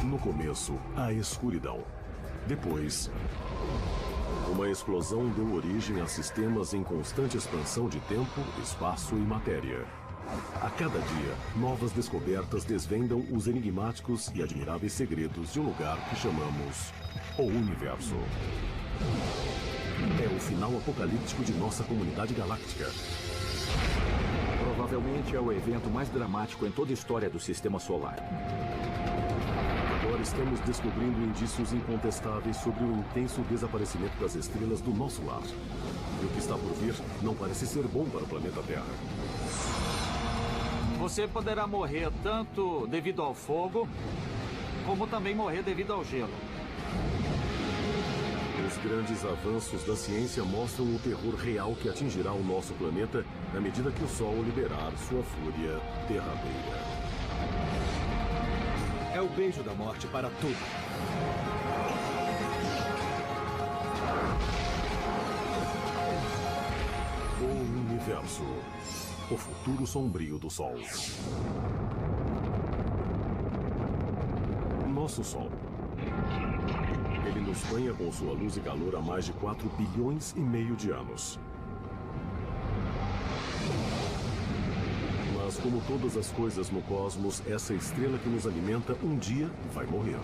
No começo, a escuridão. Depois, uma explosão deu origem a sistemas em constante expansão de tempo, espaço e matéria. A cada dia, novas descobertas desvendam os enigmáticos e admiráveis segredos de um lugar que chamamos o Universo. É o final apocalíptico de nossa comunidade galáctica. Provavelmente é o evento mais dramático em toda a história do Sistema Solar. Agora estamos descobrindo indícios incontestáveis sobre o intenso desaparecimento das estrelas do nosso lar. E o que está por vir não parece ser bom para o planeta Terra. Você poderá morrer tanto devido ao fogo, como também morrer devido ao gelo. Os grandes avanços da ciência mostram o terror real que atingirá o nosso planeta à medida que o Sol liberar sua fúria derradeira. É o beijo da morte para tudo. O Universo. O futuro sombrio do Sol. Nosso Sol. Ele nos banha com sua luz e calor há mais de 4 bilhões e meio de anos. Mas como todas as coisas no cosmos, essa estrela que nos alimenta um dia vai morrer.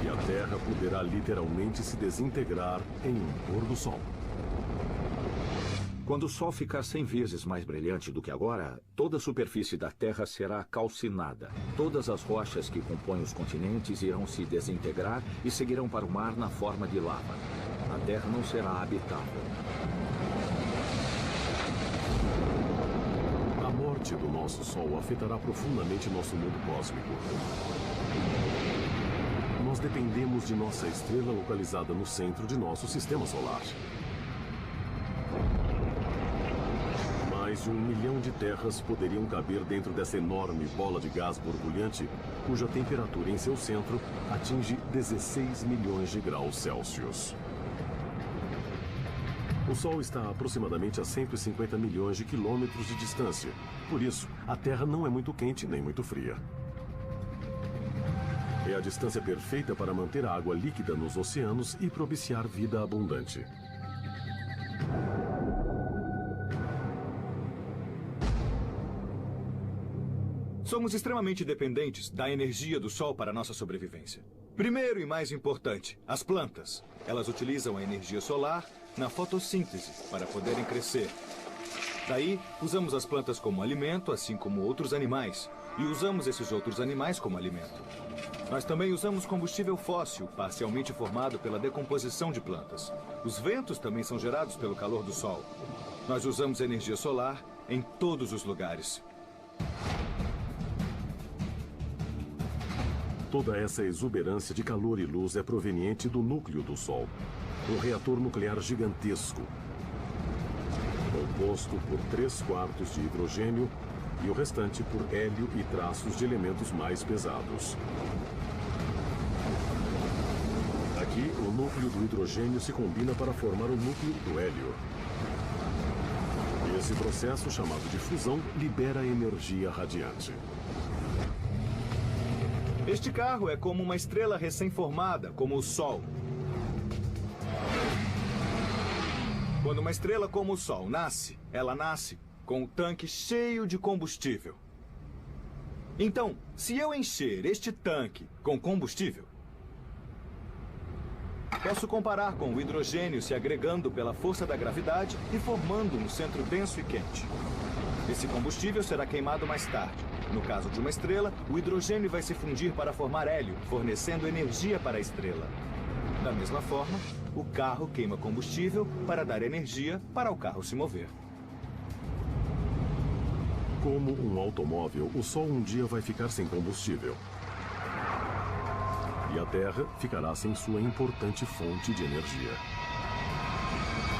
E a Terra poderá literalmente se desintegrar em um pôr do sol. Quando o Sol ficar 100 vezes mais brilhante do que agora, toda a superfície da Terra será calcinada. Todas as rochas que compõem os continentes irão se desintegrar e seguirão para o mar na forma de lava. A Terra não será habitável. A morte do nosso Sol afetará profundamente nosso mundo cósmico. Nós dependemos de nossa estrela localizada no centro de nosso sistema solar. Mais de 1 milhão de terras poderiam caber dentro dessa enorme bola de gás borbulhante, cuja temperatura em seu centro atinge 16 milhões de graus Celsius. O Sol está a aproximadamente a 150 milhões de quilômetros de distância. Por isso, a Terra não é muito quente nem muito fria. É a distância perfeita para manter a água líquida nos oceanos e propiciar vida abundante. Somos extremamente dependentes da energia do Sol para nossa sobrevivência. Primeiro e mais importante, as plantas. Elas utilizam a energia solar na fotossíntese para poderem crescer. Daí, usamos as plantas como alimento, assim como outros animais. E usamos esses outros animais como alimento. Nós também usamos combustível fóssil, parcialmente formado pela decomposição de plantas. Os ventos também são gerados pelo calor do Sol. Nós usamos energia solar em todos os lugares. Toda essa exuberância de calor e luz é proveniente do núcleo do Sol, um reator nuclear gigantesco, composto por 3/4 de hidrogênio e o restante por hélio e traços de elementos mais pesados. Aqui, o núcleo do hidrogênio se combina para formar o núcleo do hélio. Esse processo, chamado de fusão, libera energia radiante. Este carro é como uma estrela recém-formada, como o Sol. Quando uma estrela como o Sol nasce, ela nasce com o tanque cheio de combustível. Então, se eu encher este tanque com combustível, posso comparar com o hidrogênio se agregando pela força da gravidade e formando um centro denso e quente. Esse combustível será queimado mais tarde. No caso de uma estrela, o hidrogênio vai se fundir para formar hélio, fornecendo energia para a estrela. Da mesma forma, o carro queima combustível para dar energia para o carro se mover. Como um automóvel, o Sol um dia vai ficar sem combustível. E a Terra ficará sem sua importante fonte de energia.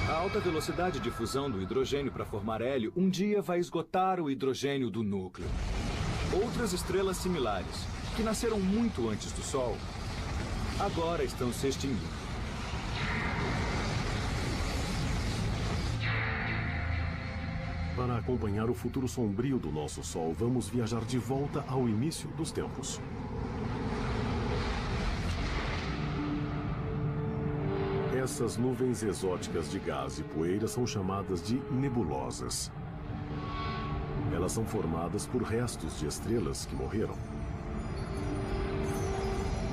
A alta velocidade de fusão do hidrogênio para formar hélio um dia vai esgotar o hidrogênio do núcleo. Outras estrelas similares, que nasceram muito antes do Sol, agora estão se extinguindo. Para acompanhar o futuro sombrio do nosso Sol, vamos viajar de volta ao início dos tempos. Essas nuvens exóticas de gás e poeira são chamadas de nebulosas. Elas são formadas por restos de estrelas que morreram.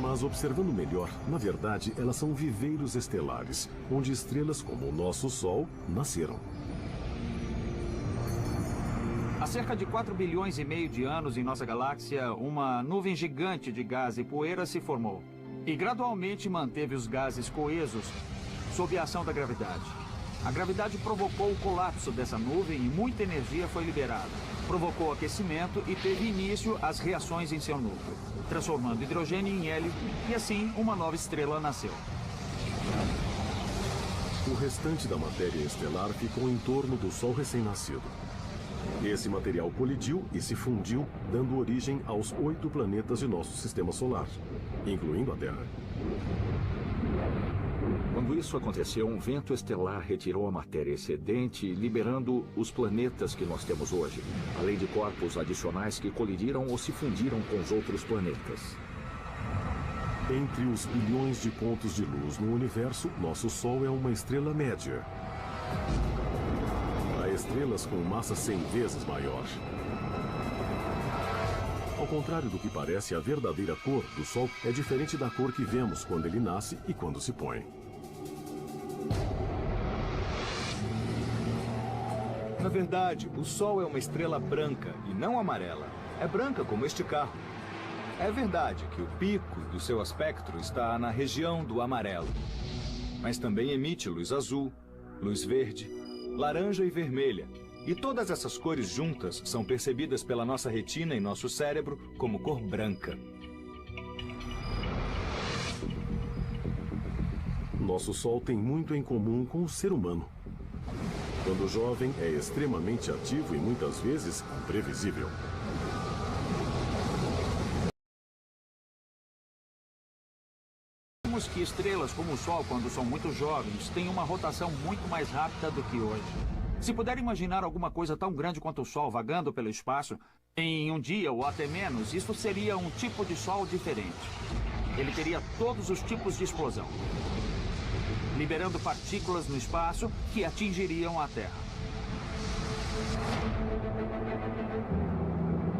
Mas observando melhor, na verdade, elas são viveiros estelares, onde estrelas como o nosso Sol nasceram. Há cerca de 4 bilhões e meio de anos em nossa galáxia, uma nuvem gigante de gás e poeira se formou. E gradualmente manteve os gases coesos sob a ação da gravidade. A gravidade provocou o colapso dessa nuvem e muita energia foi liberada. Provocou aquecimento e teve início as reações em seu núcleo, transformando hidrogênio em hélio, e assim uma nova estrela nasceu. O restante da matéria estelar ficou em torno do Sol recém-nascido. Esse material colidiu e se fundiu, dando origem aos 8 planetas de nosso sistema solar, incluindo a Terra. Quando isso aconteceu, um vento estelar retirou a matéria excedente, liberando os planetas que nós temos hoje, além de corpos adicionais que colidiram ou se fundiram com os outros planetas. Entre os bilhões de pontos de luz no universo, nosso Sol é uma estrela média. Há estrelas com massa 100 vezes maior. Ao contrário do que parece, a verdadeira cor do Sol é diferente da cor que vemos quando ele nasce e quando se põe. Na verdade, o Sol é uma estrela branca e não amarela. É branca como este carro. É verdade que o pico do seu espectro está na região do amarelo, mas também emite luz azul, luz verde, laranja e vermelha. E todas essas cores juntas são percebidas pela nossa retina e nosso cérebro como cor branca. Nosso Sol tem muito em comum com o ser humano. Quando jovem, é extremamente ativo e muitas vezes imprevisível. Vemos que estrelas como o Sol, quando são muito jovens, têm uma rotação muito mais rápida do que hoje. Se puder imaginar alguma coisa tão grande quanto o Sol vagando pelo espaço, em um dia ou até menos, isso seria um tipo de Sol diferente. Ele teria todos os tipos de explosão, liberando partículas no espaço que atingiriam a Terra.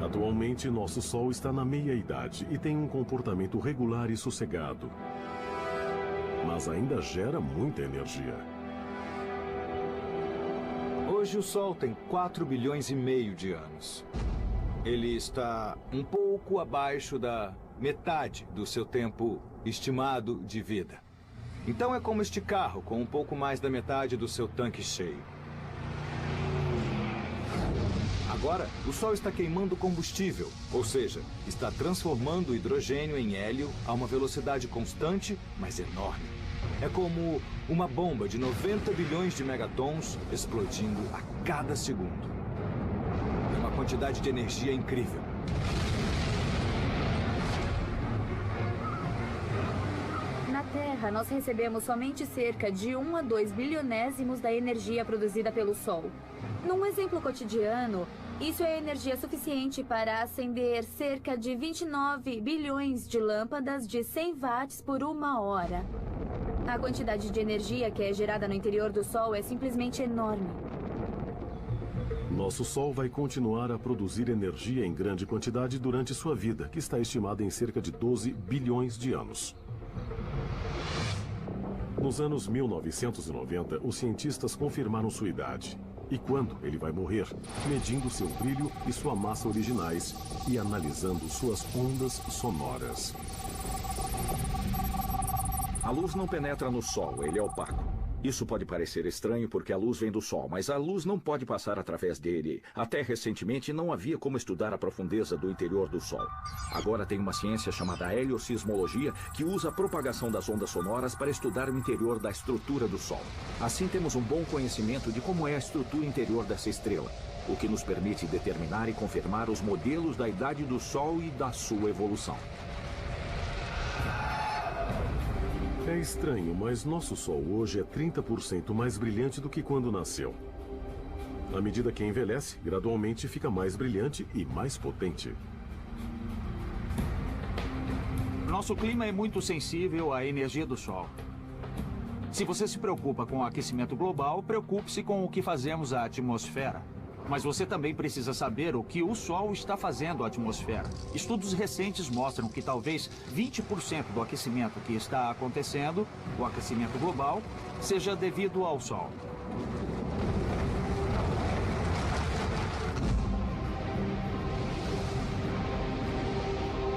Atualmente, nosso Sol está na meia-idade e tem um comportamento regular e sossegado. Mas ainda gera muita energia. Hoje o Sol tem 4 bilhões e meio de anos. Ele está um pouco abaixo da metade do seu tempo estimado de vida. Então é como este carro, com um pouco mais da metade do seu tanque cheio. Agora, o Sol está queimando combustível, ou seja, está transformando o hidrogênio em hélio a uma velocidade constante, mas enorme. É como uma bomba de 90 bilhões de megatons explodindo a cada segundo. É uma quantidade de energia incrível. Na Terra, nós recebemos somente cerca de 1 a 2 bilionésimos da energia produzida pelo Sol. Num exemplo cotidiano, isso é energia suficiente para acender cerca de 29 bilhões de lâmpadas de 100 watts por 1 hora. A quantidade de energia que é gerada no interior do Sol é simplesmente enorme. Nosso Sol vai continuar a produzir energia em grande quantidade durante sua vida, que está estimada em cerca de 12 bilhões de anos. Nos anos 1990, os cientistas confirmaram sua idade e quando ele vai morrer, medindo seu brilho e sua massa originais e analisando suas ondas sonoras. A luz não penetra no Sol, ele é opaco. Isso pode parecer estranho porque a luz vem do Sol, mas a luz não pode passar através dele. Até recentemente não havia como estudar a profundeza do interior do Sol. Agora tem uma ciência chamada heliosismologia que usa a propagação das ondas sonoras para estudar o interior da estrutura do Sol. Assim temos um bom conhecimento de como é a estrutura interior dessa estrela, o que nos permite determinar e confirmar os modelos da idade do Sol e da sua evolução. É estranho, mas nosso Sol hoje é 30% mais brilhante do que quando nasceu. À medida que envelhece, gradualmente fica mais brilhante e mais potente. Nosso clima é muito sensível à energia do Sol. Se você se preocupa com o aquecimento global, preocupe-se com o que fazemos à atmosfera. Mas você também precisa saber o que o Sol está fazendo à atmosfera. Estudos recentes mostram que talvez 20% do aquecimento que está acontecendo, o aquecimento global, seja devido ao Sol.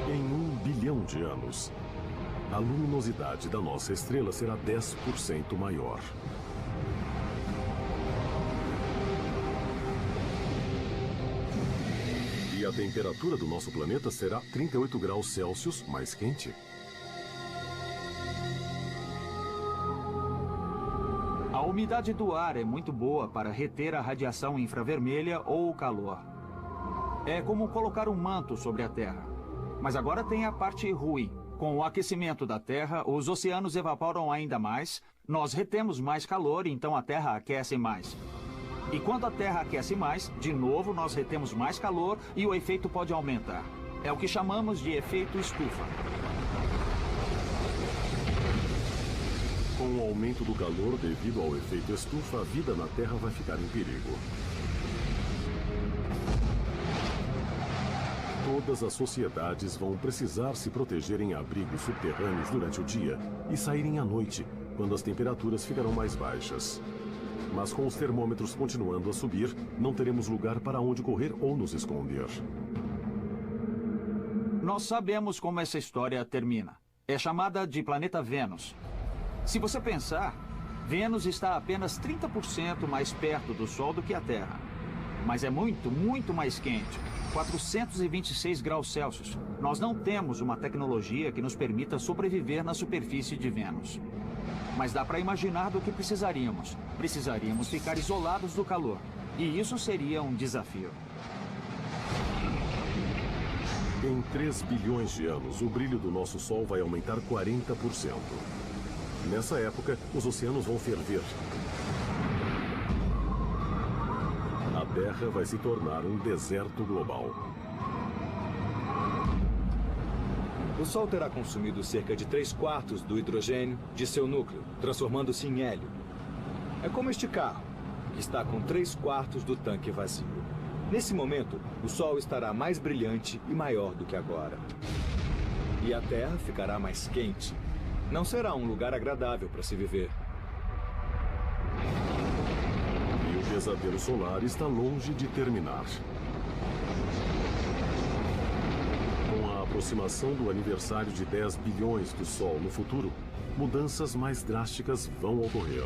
Em 1 bilhão de anos, a luminosidade da nossa estrela será 10% maior. E a temperatura do nosso planeta será 38 graus Celsius mais quente. A umidade do ar é muito boa para reter a radiação infravermelha ou o calor. É como colocar um manto sobre a Terra. Mas agora tem a parte ruim. Com o aquecimento da Terra, os oceanos evaporam ainda mais, nós retemos mais calor, então a Terra aquece mais. E quando a Terra aquece mais, de novo nós retemos mais calor e o efeito pode aumentar. É o que chamamos de efeito estufa. Com o aumento do calor devido ao efeito estufa, a vida na Terra vai ficar em perigo. Todas as sociedades vão precisar se proteger em abrigos subterrâneos durante o dia e saírem à noite, quando as temperaturas ficarão mais baixas. Mas com os termômetros continuando a subir, não teremos lugar para onde correr ou nos esconder. Nós sabemos como essa história termina. É chamada de planeta Vênus. Se você pensar, Vênus está apenas 30% mais perto do Sol do que a Terra. Mas é muito, muito mais quente. 426 graus Celsius. Nós não temos uma tecnologia que nos permita sobreviver na superfície de Vênus. Mas dá para imaginar do que precisaríamos. Precisaríamos ficar isolados do calor. E isso seria um desafio. Em 3 bilhões de anos, o brilho do nosso Sol vai aumentar 40%. Nessa época, os oceanos vão ferver. A Terra vai se tornar um deserto global. O Sol terá consumido cerca de 3/4 do hidrogênio de seu núcleo, transformando-se em hélio. É como este carro, que está com 3/4 do tanque vazio. Nesse momento, o Sol estará mais brilhante e maior do que agora. E a Terra ficará mais quente. Não será um lugar agradável para se viver. E o pesadelo solar está longe de terminar. Com a aproximação do aniversário de 10 bilhões do Sol no futuro, mudanças mais drásticas vão ocorrer.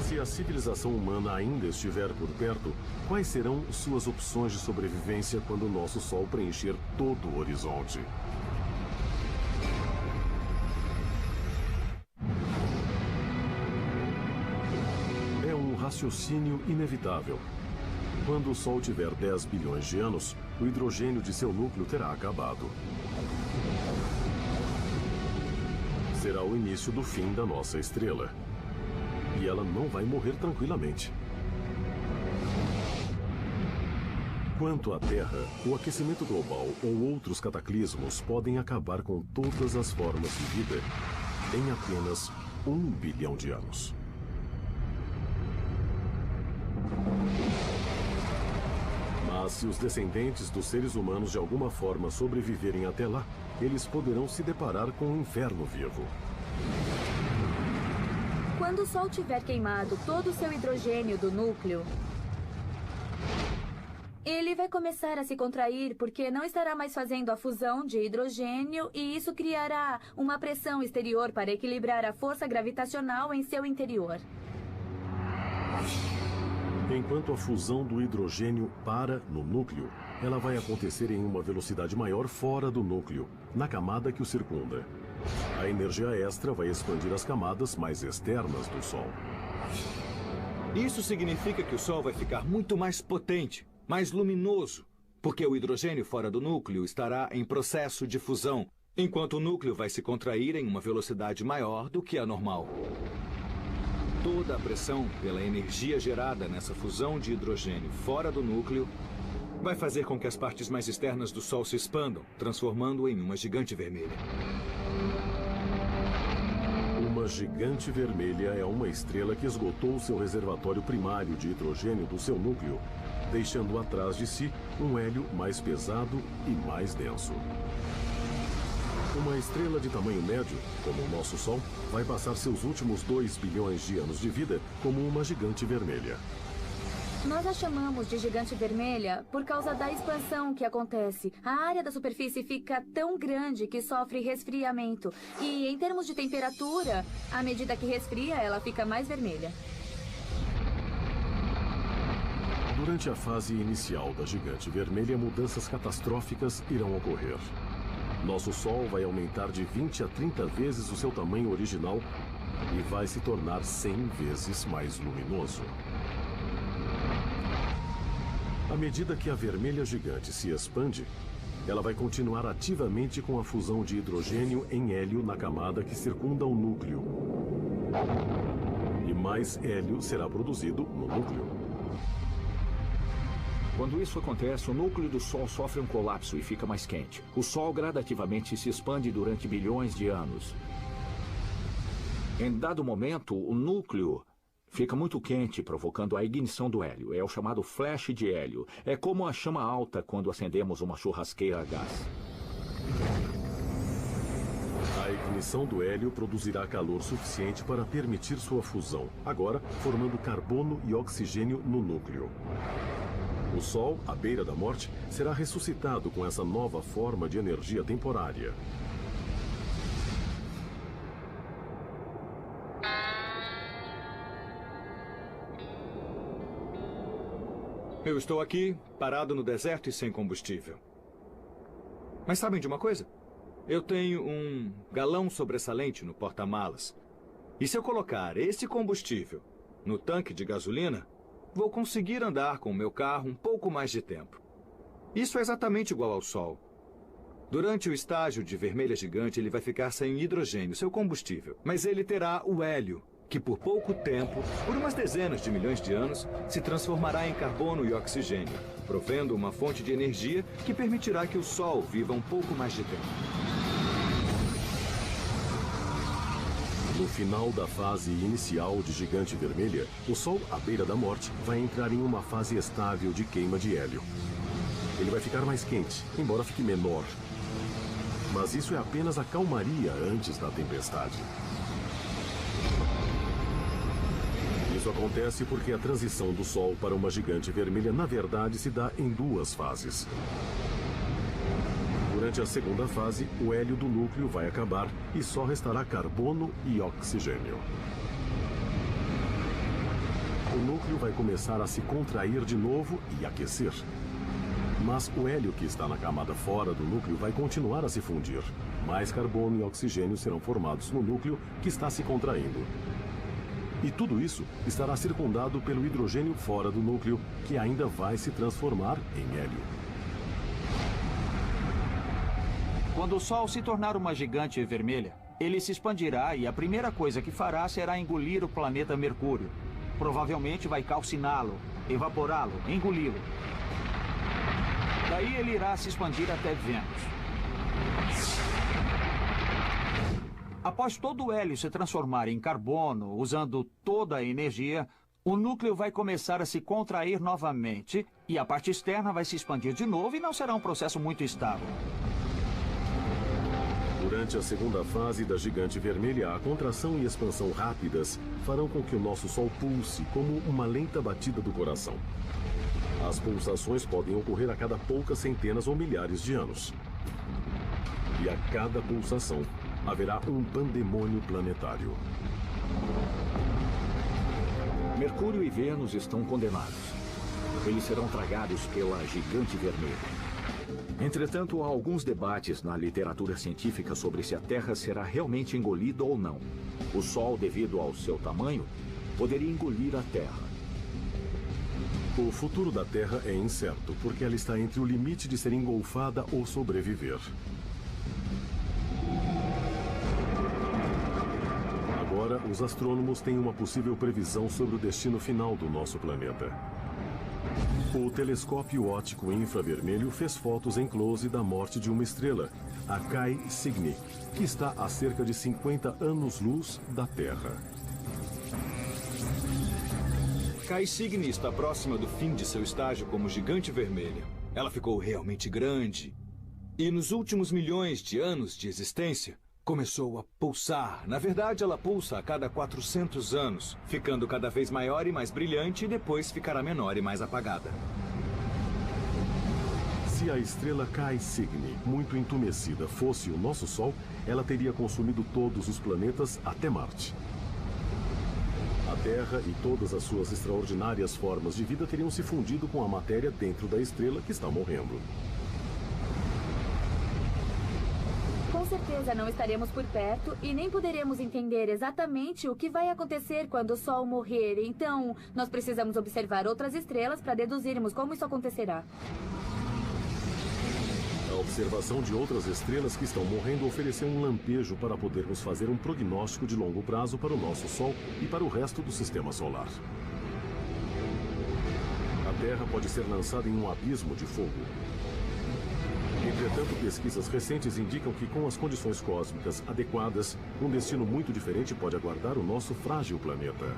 Se a civilização humana ainda estiver por perto, quais serão suas opções de sobrevivência quando o nosso Sol preencher todo o horizonte? É um raciocínio inevitável. Quando o Sol tiver 10 bilhões de anos, o hidrogênio de seu núcleo terá acabado. Será o início do fim da nossa estrela. E ela não vai morrer tranquilamente. Quanto à Terra, o aquecimento global ou outros cataclismos podem acabar com todas as formas de vida em apenas 1 bilhão de anos. Mas se os descendentes dos seres humanos de alguma forma sobreviverem até lá, eles poderão se deparar com um inferno vivo. Quando o Sol tiver queimado todo o seu hidrogênio do núcleo, ele vai começar a se contrair porque não estará mais fazendo a fusão de hidrogênio e isso criará uma pressão exterior para equilibrar a força gravitacional em seu interior. Enquanto a fusão do hidrogênio para no núcleo, ela vai acontecer em uma velocidade maior fora do núcleo, na camada que o circunda. A energia extra vai expandir as camadas mais externas do Sol. Isso significa que o Sol vai ficar muito mais potente, mais luminoso, porque o hidrogênio fora do núcleo estará em processo de fusão enquanto o núcleo vai se contrair em uma velocidade maior do que a normal. Toda a pressão pela energia gerada nessa fusão de hidrogênio fora do núcleo vai fazer com que as partes mais externas do Sol se expandam, transformando-o em uma gigante vermelha. Uma gigante vermelha é uma estrela que esgotou seu reservatório primário de hidrogênio do seu núcleo, deixando atrás de si um hélio mais pesado e mais denso. Uma estrela de tamanho médio, como o nosso Sol, vai passar seus últimos 2 bilhões de anos de vida como uma gigante vermelha. Nós a chamamos de gigante vermelha por causa da expansão que acontece. A área da superfície fica tão grande que sofre resfriamento. E em termos de temperatura, à medida que resfria, ela fica mais vermelha. Durante a fase inicial da gigante vermelha, mudanças catastróficas irão ocorrer. Nosso Sol vai aumentar de 20 a 30 vezes o seu tamanho original e vai se tornar 100 vezes mais luminoso. À medida que a vermelha gigante se expande, ela vai continuar ativamente com a fusão de hidrogênio em hélio na camada que circunda o núcleo. E mais hélio será produzido no núcleo. Quando isso acontece, o núcleo do Sol sofre um colapso e fica mais quente. O Sol gradativamente se expande durante bilhões de anos. Em dado momento, o núcleo fica muito quente, provocando a ignição do hélio. É o chamado flash de hélio. É como a chama alta quando acendemos uma churrasqueira a gás. A ignição do hélio produzirá calor suficiente para permitir sua fusão, agora formando carbono e oxigênio no núcleo. O Sol, à beira da morte, será ressuscitado com essa nova forma de energia temporária. Eu estou aqui, parado no deserto e sem combustível. Mas sabem de uma coisa? Eu tenho um galão sobressalente no porta-malas. E se eu colocar esse combustível no tanque de gasolina, vou conseguir andar com o meu carro um pouco mais de tempo. Isso é exatamente igual ao Sol. Durante o estágio de vermelha gigante, ele vai ficar sem hidrogênio, seu combustível. Mas ele terá o hélio, que por pouco tempo, por umas dezenas de milhões de anos, se transformará em carbono e oxigênio, provendo uma fonte de energia que permitirá que o Sol viva um pouco mais de tempo. No final da fase inicial de gigante vermelha, o Sol, à beira da morte, vai entrar em uma fase estável de queima de hélio. Ele vai ficar mais quente, embora fique menor. Mas isso é apenas a calmaria antes da tempestade. Isso acontece porque a transição do Sol para uma gigante vermelha, na verdade, se dá em 2 fases. Durante a segunda fase, o hélio do núcleo vai acabar e só restará carbono e oxigênio. O núcleo vai começar a se contrair de novo e aquecer. Mas o hélio que está na camada fora do núcleo vai continuar a se fundir. Mais carbono e oxigênio serão formados no núcleo que está se contraindo. E tudo isso estará circundado pelo hidrogênio fora do núcleo, que ainda vai se transformar em hélio. Quando o Sol se tornar uma gigante vermelha, ele se expandirá e a primeira coisa que fará será engolir o planeta Mercúrio. Provavelmente vai calciná-lo, evaporá-lo, engoli-lo. Daí ele irá se expandir até Vênus. Após todo o hélio se transformar em carbono, usando toda a energia, o núcleo vai começar a se contrair novamente e a parte externa vai se expandir de novo e não será um processo muito estável. Durante a segunda fase da gigante vermelha, a contração e expansão rápidas farão com que o nosso Sol pulse como uma lenta batida do coração. As pulsações podem ocorrer a cada poucas centenas ou milhares de anos. E a cada pulsação haverá um pandemônio planetário. Mercúrio e Vênus estão condenados. Eles serão tragados pela gigante vermelha. Entretanto, há alguns debates na literatura científica sobre se a Terra será realmente engolida ou não. O Sol, devido ao seu tamanho, poderia engolir a Terra. O futuro da Terra é incerto, porque ela está entre o limite de ser engolfada ou sobreviver. Agora, os astrônomos têm uma possível previsão sobre o destino final do nosso planeta. O telescópio óptico infravermelho fez fotos em close da morte de uma estrela, a Kai Cygni, que está a cerca de 50 anos-luz da Terra. Kai Cygni está próxima do fim de seu estágio como gigante vermelha. Ela ficou realmente grande. E nos últimos milhões de anos de existência, começou a pulsar. Na verdade, ela pulsa a cada 400 anos, ficando cada vez maior e mais brilhante, e depois ficará menor e mais apagada. Se a estrela Kai Cygni, muito entumecida, fosse o nosso Sol, ela teria consumido todos os planetas até Marte. A Terra e todas as suas extraordinárias formas de vida teriam se fundido com a matéria dentro da estrela que está morrendo. Com certeza não estaremos por perto e nem poderemos entender exatamente o que vai acontecer quando o Sol morrer. Então, nós precisamos observar outras estrelas para deduzirmos como isso acontecerá. A observação de outras estrelas que estão morrendo ofereceu um lampejo para podermos fazer um prognóstico de longo prazo para o nosso Sol e para o resto do Sistema Solar. A Terra pode ser lançada em um abismo de fogo. Entretanto, pesquisas recentes indicam que, com as condições cósmicas adequadas, um destino muito diferente pode aguardar o nosso frágil planeta.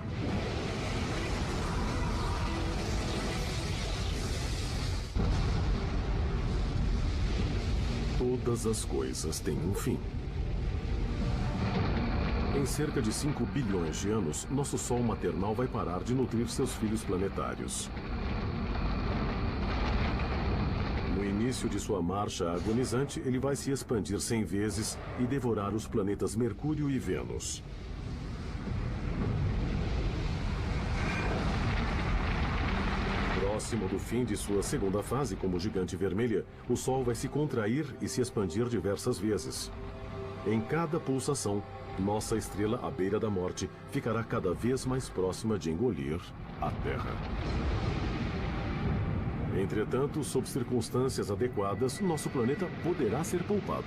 Todas as coisas têm um fim. Em cerca de 5 bilhões de anos, nosso Sol maternal vai parar de nutrir seus filhos planetários. No início de sua marcha agonizante, ele vai se expandir 100 vezes e devorar os planetas Mercúrio e Vênus. Próximo do fim de sua segunda fase como gigante vermelha, o Sol vai se contrair e se expandir diversas vezes. Em cada pulsação, nossa estrela à beira da morte ficará cada vez mais próxima de engolir a Terra. Entretanto, sob circunstâncias adequadas, nosso planeta poderá ser poupado.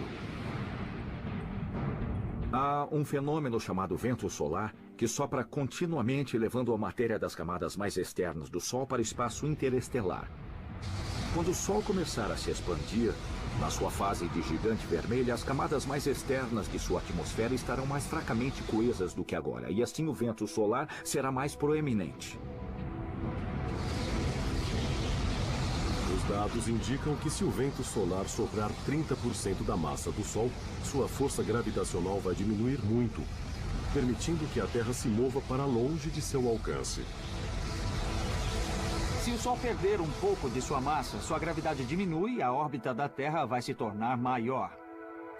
Há um fenômeno chamado vento solar que sopra continuamente, levando a matéria das camadas mais externas do Sol para o espaço interestelar. Quando o Sol começar a se expandir, na sua fase de gigante vermelha, as camadas mais externas de sua atmosfera estarão mais fracamente coesas do que agora, e assim o vento solar será mais proeminente. Os dados indicam que se o vento solar soprar 30% da massa do Sol, sua força gravitacional vai diminuir muito, permitindo que a Terra se mova para longe de seu alcance. Se o Sol perder um pouco de sua massa, sua gravidade diminui e a órbita da Terra vai se tornar maior.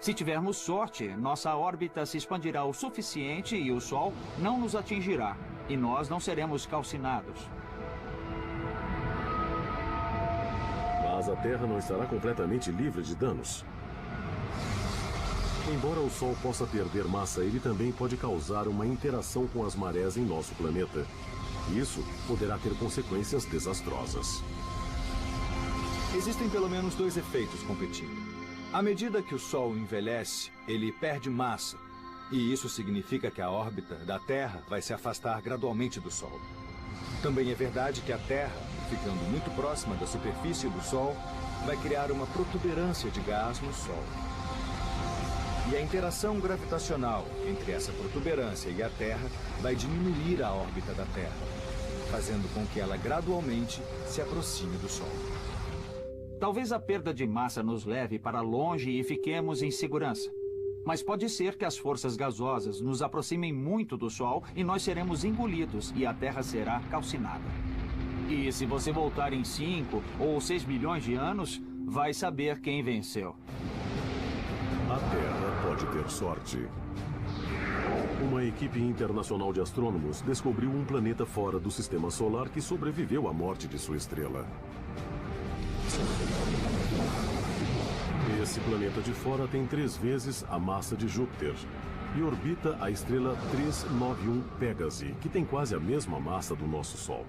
Se tivermos sorte, nossa órbita se expandirá o suficiente e o Sol não nos atingirá, e nós não seremos calcinados. Mas a Terra não estará completamente livre de danos. Embora o Sol possa perder massa, ele também pode causar uma interação com as marés em nosso planeta. Isso poderá ter consequências desastrosas. Existem pelo menos dois efeitos competindo. À medida que o Sol envelhece, ele perde massa. E isso significa que a órbita da Terra vai se afastar gradualmente do Sol. Também é verdade que a Terra, ficando muito próxima da superfície do Sol, vai criar uma protuberância de gás no Sol. E a interação gravitacional entre essa protuberância e a Terra vai diminuir a órbita da Terra, fazendo com que ela gradualmente se aproxime do Sol. Talvez a perda de massa nos leve para longe e fiquemos em segurança. Mas pode ser que as forças gasosas nos aproximem muito do Sol e nós seremos engolidos e a Terra será calcinada. E se você voltar em 5 ou 6 bilhões de anos, vai saber quem venceu. A Terra pode ter sorte. Uma equipe internacional de astrônomos descobriu um planeta fora do Sistema Solar que sobreviveu à morte de sua estrela. Esse planeta de fora tem 3 vezes a massa de Júpiter e orbita a estrela 391 Pégase, que tem quase a mesma massa do nosso Sol.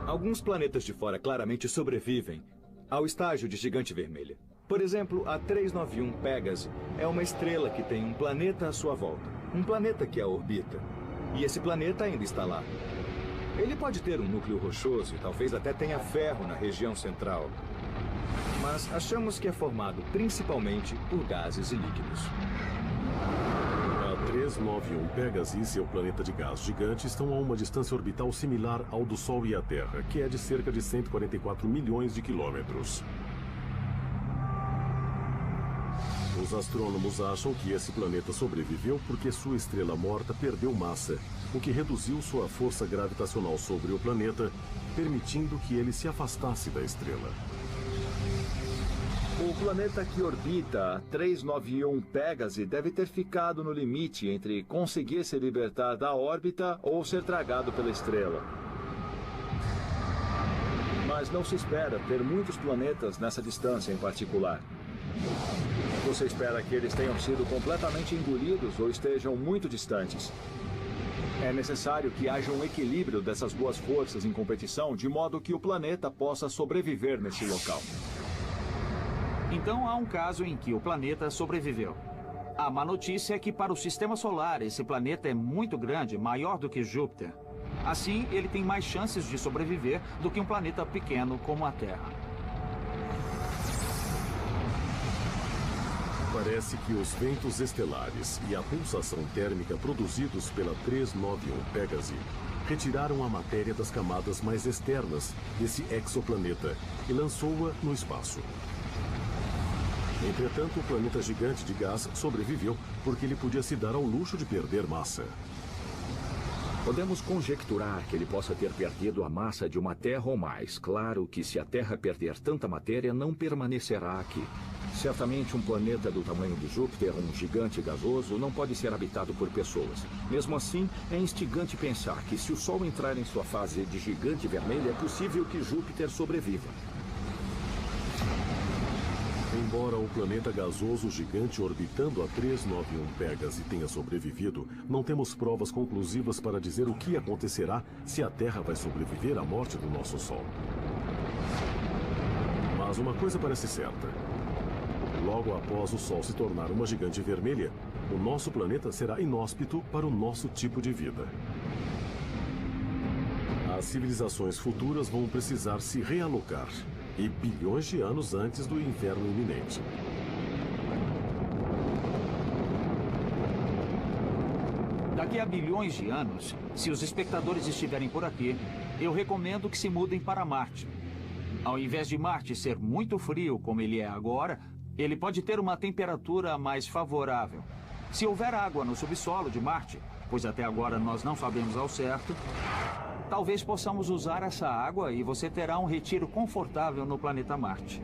Alguns planetas de fora claramente sobrevivem ao estágio de gigante vermelha. Por exemplo, a 391 Pégase é uma estrela que tem um planeta à sua volta. Um planeta que a orbita. E esse planeta ainda está lá. Ele pode ter um núcleo rochoso e talvez até tenha ferro na região central. Mas achamos que é formado principalmente por gases e líquidos. A 391 Pégase e seu planeta de gás gigante estão a uma distância orbital similar ao do Sol e a Terra, que é de cerca de 144 milhões de quilômetros. Os astrônomos acham que esse planeta sobreviveu porque sua estrela morta perdeu massa, o que reduziu sua força gravitacional sobre o planeta, permitindo que ele se afastasse da estrela. O planeta que orbita a 391 Pégase deve ter ficado no limite entre conseguir se libertar da órbita ou ser tragado pela estrela. Mas não se espera ter muitos planetas nessa distância em particular. Você espera que eles tenham sido completamente engolidos ou estejam muito distantes. É necessário que haja um equilíbrio dessas duas forças em competição, de modo que o planeta possa sobreviver nesse local. Então há um caso em que o planeta sobreviveu. A má notícia é que para o Sistema Solar esse planeta é muito grande, maior do que Júpiter. Assim, ele tem mais chances de sobreviver do que um planeta pequeno como a Terra. Parece que os ventos estelares e a pulsação térmica produzidos pela 391 Pégase retiraram a matéria das camadas mais externas desse exoplaneta e lançou-a no espaço. Entretanto, o planeta gigante de gás sobreviveu porque ele podia se dar ao luxo de perder massa. Podemos conjecturar que ele possa ter perdido a massa de uma Terra ou mais. Claro que se a Terra perder tanta matéria, não permanecerá aqui. Certamente um planeta do tamanho de Júpiter, um gigante gasoso, não pode ser habitado por pessoas. Mesmo assim, é instigante pensar que se o Sol entrar em sua fase de gigante vermelho, é possível que Júpiter sobreviva. Embora o planeta gasoso gigante orbitando a 391 Pégase tenha sobrevivido, não temos provas conclusivas para dizer o que acontecerá se a Terra vai sobreviver à morte do nosso Sol. Mas uma coisa parece certa. Logo após o Sol se tornar uma gigante vermelha, o nosso planeta será inóspito para o nosso tipo de vida. As civilizações futuras vão precisar se realocar, e bilhões de anos antes do inverno iminente. Daqui a bilhões de anos, se os espectadores estiverem por aqui, eu recomendo que se mudem para Marte. Ao invés de Marte ser muito frio como ele é agora, ele pode ter uma temperatura mais favorável. Se houver água no subsolo de Marte, pois até agora nós não sabemos ao certo, talvez possamos usar essa água e você terá um retiro confortável no planeta Marte.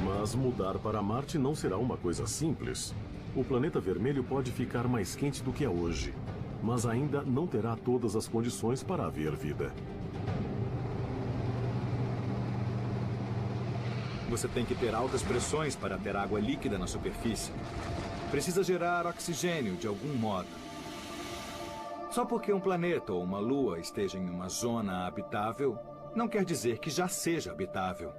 Mas mudar para Marte não será uma coisa simples. O planeta vermelho pode ficar mais quente do que é hoje, mas ainda não terá todas as condições para haver vida. Você tem que ter altas pressões para ter água líquida na superfície. Precisa gerar oxigênio de algum modo. Só porque um planeta ou uma lua esteja em uma zona habitável, não quer dizer que já seja habitável.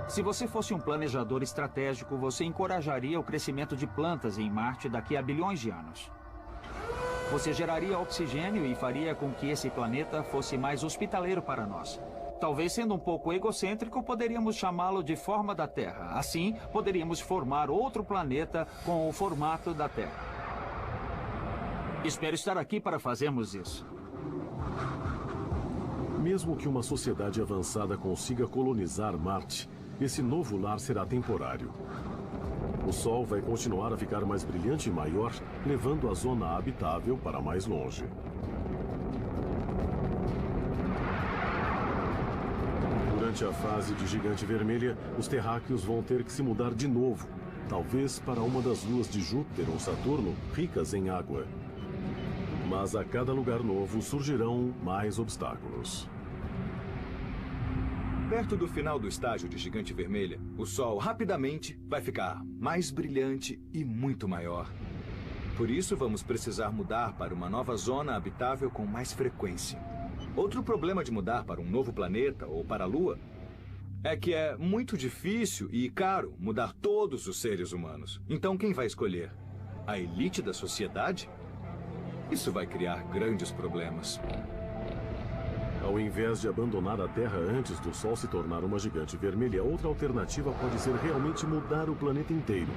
Se você fosse um planejador estratégico, você encorajaria o crescimento de plantas em Marte daqui a bilhões de anos. Você geraria oxigênio e faria com que esse planeta fosse mais hospitaleiro para nós. Talvez sendo um pouco egocêntrico, poderíamos chamá-lo de forma da Terra. Assim, poderíamos formar outro planeta com o formato da Terra. Espero estar aqui para fazermos isso. Mesmo que uma sociedade avançada consiga colonizar Marte, esse novo lar será temporário. O Sol vai continuar a ficar mais brilhante e maior, levando a zona habitável para mais longe. Durante a fase de gigante vermelha, os terráqueos vão ter que se mudar de novo, talvez para uma das luas de Júpiter ou Saturno, ricas em água. Mas a cada lugar novo surgirão mais obstáculos. Perto do final do estágio de gigante vermelha, o Sol rapidamente vai ficar mais brilhante e muito maior. Por isso, vamos precisar mudar para uma nova zona habitável com mais frequência. Outro problema de mudar para um novo planeta ou para a Lua é que é muito difícil e caro mudar todos os seres humanos. Então quem vai escolher? A elite da sociedade? Isso vai criar grandes problemas. Ao invés de abandonar a Terra antes do Sol se tornar uma gigante vermelha, outra alternativa pode ser realmente mudar o planeta inteiro.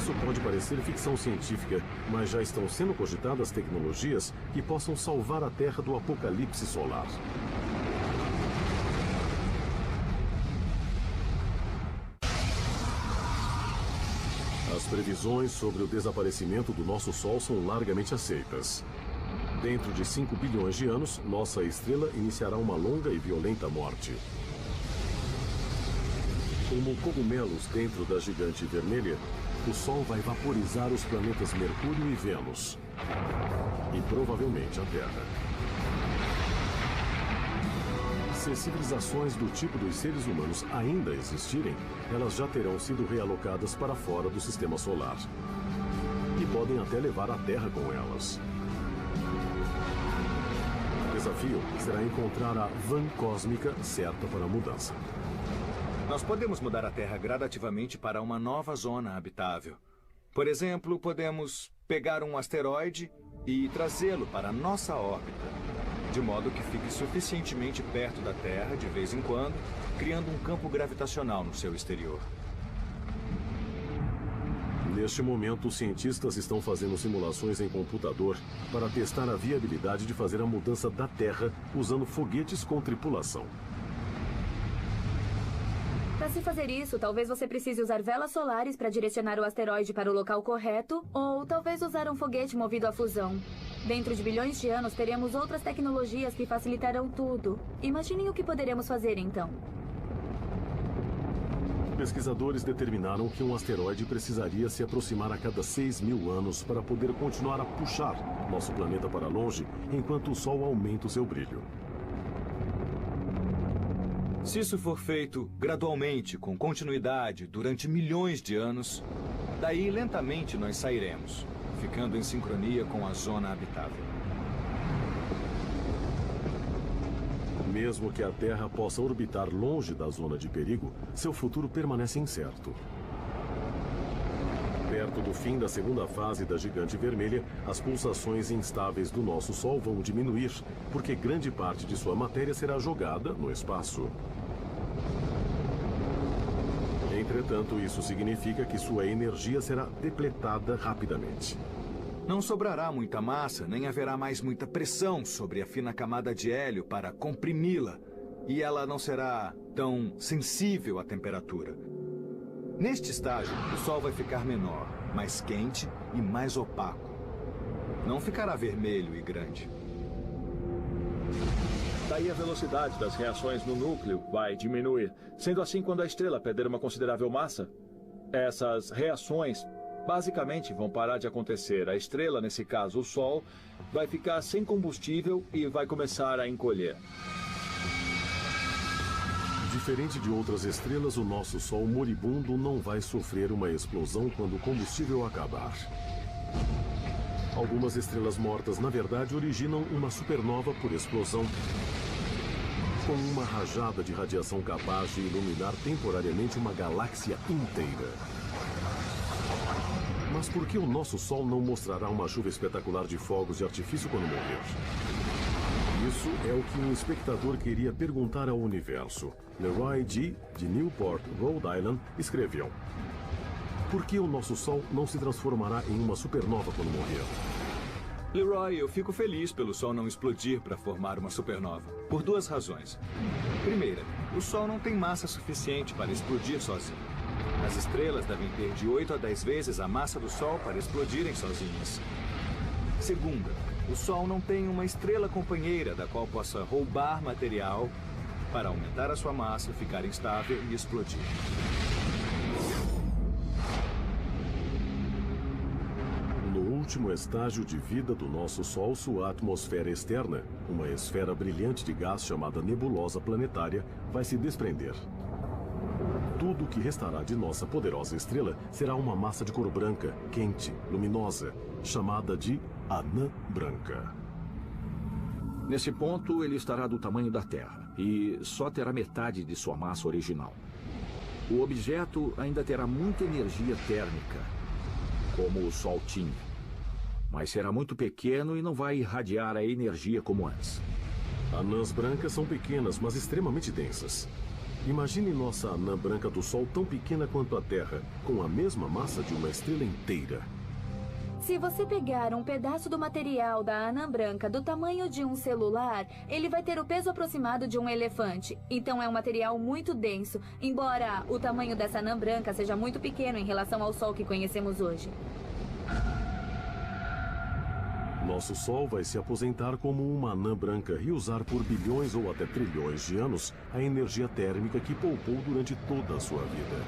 Isso pode parecer ficção científica, mas já estão sendo cogitadas tecnologias que possam salvar a Terra do apocalipse solar. As previsões sobre o desaparecimento do nosso Sol são largamente aceitas. Dentro de 5 bilhões de anos, nossa estrela iniciará uma longa e violenta morte. Como cogumelos dentro da gigante vermelha, o Sol vai vaporizar os planetas Mercúrio e Vênus. E provavelmente a Terra. Se civilizações do tipo dos seres humanos ainda existirem, elas já terão sido realocadas para fora do sistema solar. E podem até levar a Terra com elas. O desafio será encontrar a van cósmica certa para a mudança. Nós podemos mudar a Terra gradativamente para uma nova zona habitável. Por exemplo, podemos pegar um asteroide e trazê-lo para a nossa órbita, de modo que fique suficientemente perto da Terra de vez em quando, criando um campo gravitacional no seu exterior. Neste momento, os cientistas estão fazendo simulações em computador para testar a viabilidade de fazer a mudança da Terra usando foguetes com tripulação. Para se fazer isso, talvez você precise usar velas solares para direcionar o asteroide para o local correto, ou talvez usar um foguete movido a fusão. Dentro de bilhões de anos, teremos outras tecnologias que facilitarão tudo. Imaginem o que poderemos fazer, então. Pesquisadores determinaram que um asteroide precisaria se aproximar a cada 6.000 anos para poder continuar a puxar nosso planeta para longe, enquanto o Sol aumenta o seu brilho. Se isso for feito gradualmente, com continuidade, durante milhões de anos, daí lentamente nós sairemos, ficando em sincronia com a zona habitável. Mesmo que a Terra possa orbitar longe da zona de perigo, seu futuro permanece incerto. Perto do fim da segunda fase da gigante vermelha, as pulsações instáveis do nosso Sol vão diminuir, porque grande parte de sua matéria será jogada no espaço. Entretanto, isso significa que sua energia será depletada rapidamente. Não sobrará muita massa, nem haverá mais muita pressão sobre a fina camada de hélio para comprimi-la, e ela não será tão sensível à temperatura. Neste estágio, o Sol vai ficar menor, mais quente e mais opaco. Não ficará vermelho e grande. Daí a velocidade das reações no núcleo vai diminuir. Sendo assim, quando a estrela perder uma considerável massa, essas reações basicamente vão parar de acontecer. A estrela, nesse caso o Sol, vai ficar sem combustível e vai começar a encolher. Diferente de outras estrelas, o nosso Sol moribundo não vai sofrer uma explosão quando o combustível acabar. Algumas estrelas mortas, na verdade, originam uma supernova por explosão, com uma rajada de radiação capaz de iluminar temporariamente uma galáxia inteira. Mas por que o nosso Sol não mostrará uma chuva espetacular de fogos de artifício quando morrer? Isso é o que um espectador queria perguntar ao universo. Leroy G., de Newport, Rhode Island, escreveu: por que o nosso Sol não se transformará em uma supernova quando morrer? Leroy, eu fico feliz pelo Sol não explodir para formar uma supernova, por duas razões. Primeira, o Sol não tem massa suficiente para explodir sozinho. As estrelas devem ter de 8 a 10 vezes a massa do Sol para explodirem sozinhas. Segunda, o Sol não tem uma estrela companheira da qual possa roubar material para aumentar a sua massa, ficar instável e explodir. No último estágio de vida do nosso Sol, sua atmosfera externa, uma esfera brilhante de gás chamada nebulosa planetária, vai se desprender. Tudo o que restará de nossa poderosa estrela será uma massa de cor branca, quente, luminosa, chamada de anã branca. Nesse ponto, ele estará do tamanho da Terra e só terá metade de sua massa original. O objeto ainda terá muita energia térmica, como o Sol tinha, mas será muito pequeno e não vai irradiar a energia como antes. Anãs brancas são pequenas, mas extremamente densas. Imagine nossa anã branca do Sol tão pequena quanto a Terra, com a mesma massa de uma estrela inteira. Se você pegar um pedaço do material da anã branca do tamanho de um celular, ele vai ter o peso aproximado de um elefante. Então é um material muito denso, embora o tamanho dessa anã branca seja muito pequeno em relação ao Sol que conhecemos hoje. Nosso Sol vai se aposentar como uma anã branca e usar por bilhões ou até trilhões de anos a energia térmica que poupou durante toda a sua vida.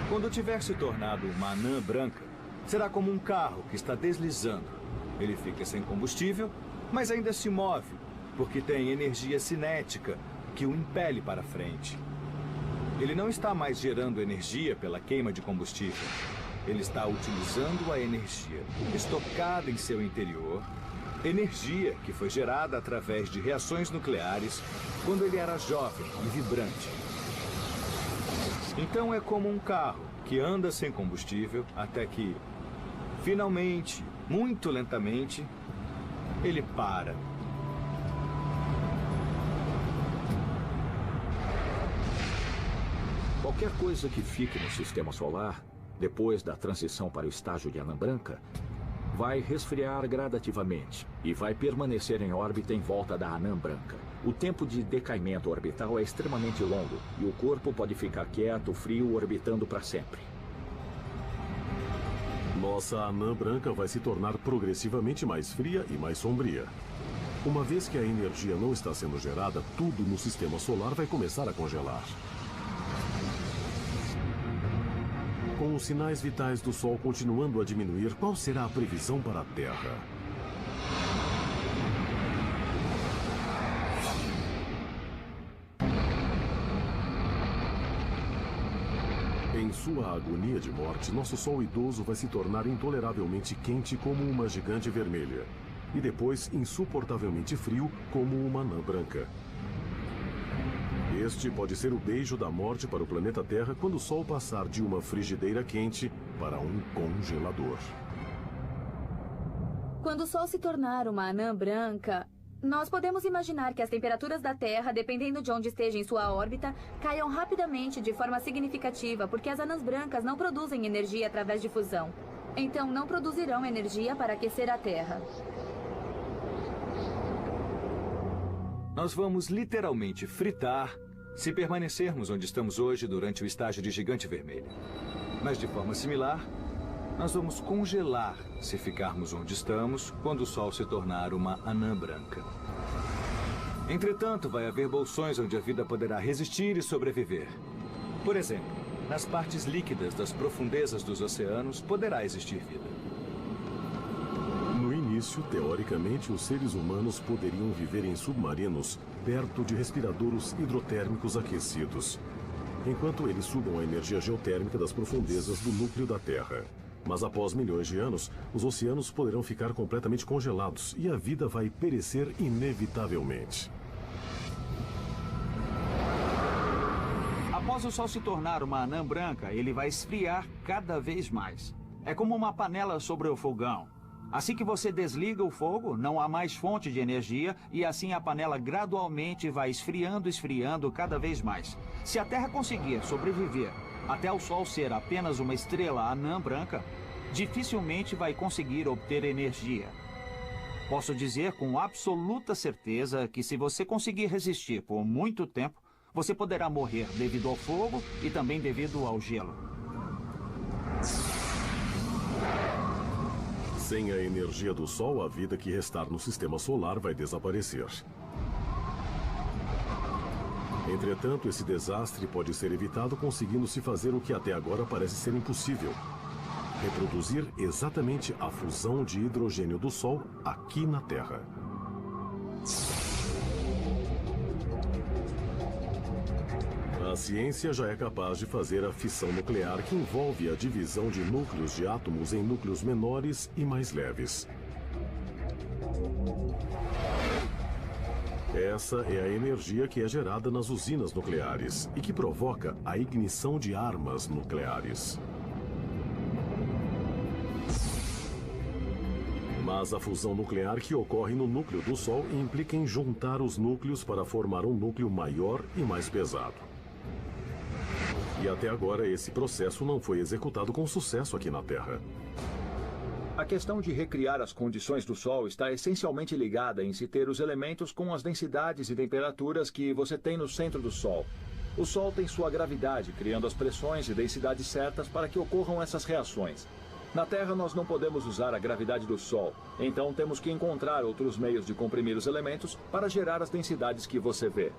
Quando tiver se tornado uma anã branca, será como um carro que está deslizando. Ele fica sem combustível, mas ainda se move, porque tem energia cinética que o impele para frente. Ele não está mais gerando energia pela queima de combustível. Ele está utilizando a energia estocada em seu interior, energia que foi gerada através de reações nucleares quando ele era jovem e vibrante. Então é como um carro que anda sem combustível até que, finalmente, muito lentamente, ele para. Qualquer coisa que fique no sistema solar, depois da transição para o estágio de anã branca, vai resfriar gradativamente e vai permanecer em órbita em volta da anã branca. O tempo de decaimento orbital é extremamente longo e o corpo pode ficar quieto, frio, orbitando para sempre. Nossa anã branca vai se tornar progressivamente mais fria e mais sombria. Uma vez que a energia não está sendo gerada, tudo no sistema solar vai começar a congelar. Com os sinais vitais do Sol continuando a diminuir, qual será a previsão para a Terra? Em sua agonia de morte, nosso Sol idoso vai se tornar intoleravelmente quente como uma gigante vermelha. E depois insuportavelmente frio como uma anã branca. Este pode ser o beijo da morte para o planeta Terra quando o Sol passar de uma frigideira quente para um congelador. Quando o Sol se tornar uma anã branca, nós podemos imaginar que as temperaturas da Terra, dependendo de onde esteja em sua órbita, caiam rapidamente de forma significativa, porque as anãs brancas não produzem energia através de fusão. Então não produzirão energia para aquecer a Terra. Nós vamos literalmente fritar se permanecermos onde estamos hoje durante o estágio de gigante vermelho. Mas de forma similar, nós vamos congelar se ficarmos onde estamos quando o Sol se tornar uma anã branca. Entretanto, vai haver bolsões onde a vida poderá resistir e sobreviver. Por exemplo, nas partes líquidas das profundezas dos oceanos poderá existir vida. No início, teoricamente, os seres humanos poderiam viver em submarinos perto de respiradouros hidrotérmicos aquecidos, enquanto eles sugam a energia geotérmica das profundezas do núcleo da Terra. Mas após milhões de anos, os oceanos poderão ficar completamente congelados e a vida vai perecer inevitavelmente. Após o Sol se tornar uma anã branca, ele vai esfriar cada vez mais. É como uma panela sobre o fogão. Assim que você desliga o fogo, não há mais fonte de energia e assim a panela gradualmente vai esfriando cada vez mais. Se a Terra conseguir sobreviver até o Sol ser apenas uma estrela anã branca, dificilmente vai conseguir obter energia. Posso dizer com absoluta certeza que se você conseguir resistir por muito tempo, você poderá morrer devido ao fogo e também devido ao gelo. Sem a energia do Sol, a vida que restar no sistema solar vai desaparecer. Entretanto, esse desastre pode ser evitado conseguindo-se fazer o que até agora parece ser impossível: reproduzir exatamente a fusão de hidrogênio do Sol aqui na Terra. A ciência já é capaz de fazer a fissão nuclear, que envolve a divisão de núcleos de átomos em núcleos menores e mais leves. Essa é a energia que é gerada nas usinas nucleares e que provoca a ignição de armas nucleares. Mas a fusão nuclear que ocorre no núcleo do Sol implica em juntar os núcleos para formar um núcleo maior e mais pesado. E até agora esse processo não foi executado com sucesso aqui na Terra. A questão de recriar as condições do Sol está essencialmente ligada em se ter os elementos com as densidades e temperaturas que você tem no centro do Sol. O Sol tem sua gravidade, criando as pressões e densidades certas para que ocorram essas reações. Na Terra, nós não podemos usar a gravidade do Sol, então temos que encontrar outros meios de comprimir os elementos para gerar as densidades que você vê.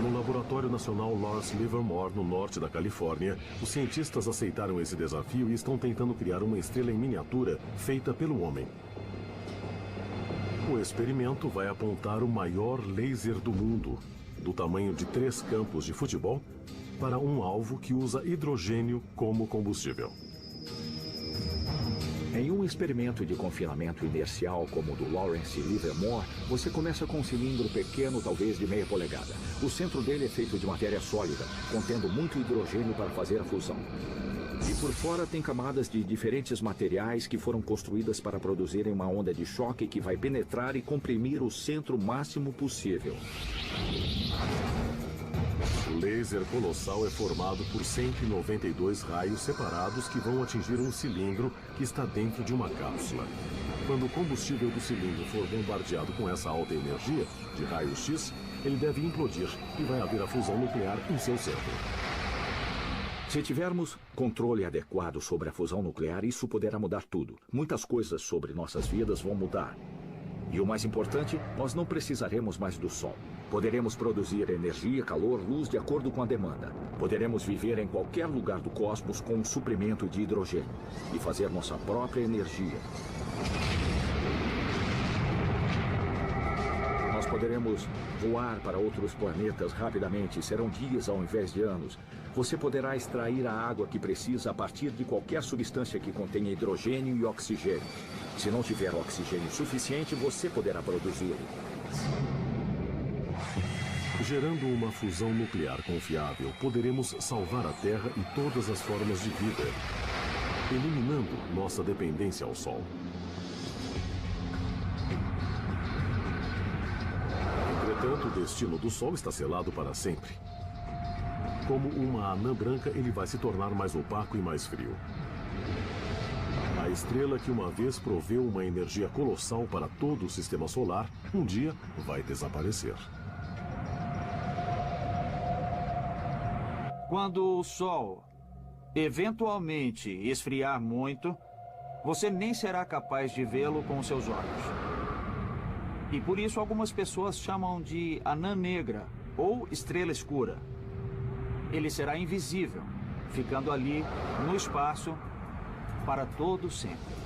No Laboratório Nacional Lawrence Livermore, no norte da Califórnia, os cientistas aceitaram esse desafio e estão tentando criar uma estrela em miniatura feita pelo homem. O experimento vai apontar o maior laser do mundo, do tamanho de 3 campos de futebol, para um alvo que usa hidrogênio como combustível. Em um experimento de confinamento inercial como o do Lawrence Livermore, você começa com um cilindro pequeno, talvez de meia polegada. O centro dele é feito de matéria sólida, contendo muito hidrogênio para fazer a fusão. E por fora tem camadas de diferentes materiais que foram construídas para produzirem uma onda de choque que vai penetrar e comprimir o centro máximo possível. O laser colossal é formado por 192 raios separados que vão atingir um cilindro que está dentro de uma cápsula. Quando o combustível do cilindro for bombardeado com essa alta energia, de raios X, ele deve implodir e vai haver a fusão nuclear em seu centro. Se tivermos controle adequado sobre a fusão nuclear, isso poderá mudar tudo. Muitas coisas sobre nossas vidas vão mudar. E o mais importante, nós não precisaremos mais do Sol. Poderemos produzir energia, calor, luz de acordo com a demanda. Poderemos viver em qualquer lugar do cosmos com um suprimento de hidrogênio e fazer nossa própria energia. Nós poderemos voar para outros planetas rapidamente, serão dias ao invés de anos. Você poderá extrair a água que precisa a partir de qualquer substância que contenha hidrogênio e oxigênio. Se não tiver oxigênio suficiente, você poderá produzi-lo. Gerando uma fusão nuclear confiável, poderemos salvar a Terra e todas as formas de vida, eliminando nossa dependência ao Sol. Entretanto, o destino do Sol está selado para sempre. Como uma anã branca, ele vai se tornar mais opaco e mais frio. A estrela que uma vez proveu uma energia colossal para todo o sistema solar, um dia vai desaparecer. Quando o Sol eventualmente esfriar muito, você nem será capaz de vê-lo com seus olhos. E por isso algumas pessoas chamam de anã negra ou estrela escura. Ele será invisível, ficando ali no espaço para todo sempre.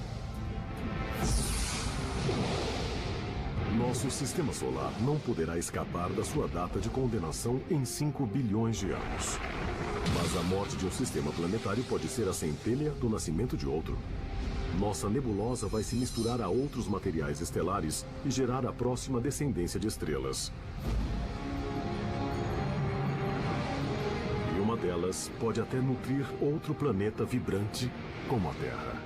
Nosso sistema solar não poderá escapar da sua data de condenação em 5 bilhões de anos. Mas a morte de um sistema planetário pode ser a centelha do nascimento de outro. Nossa nebulosa vai se misturar a outros materiais estelares e gerar a próxima descendência de estrelas. E uma delas pode até nutrir outro planeta vibrante como a Terra.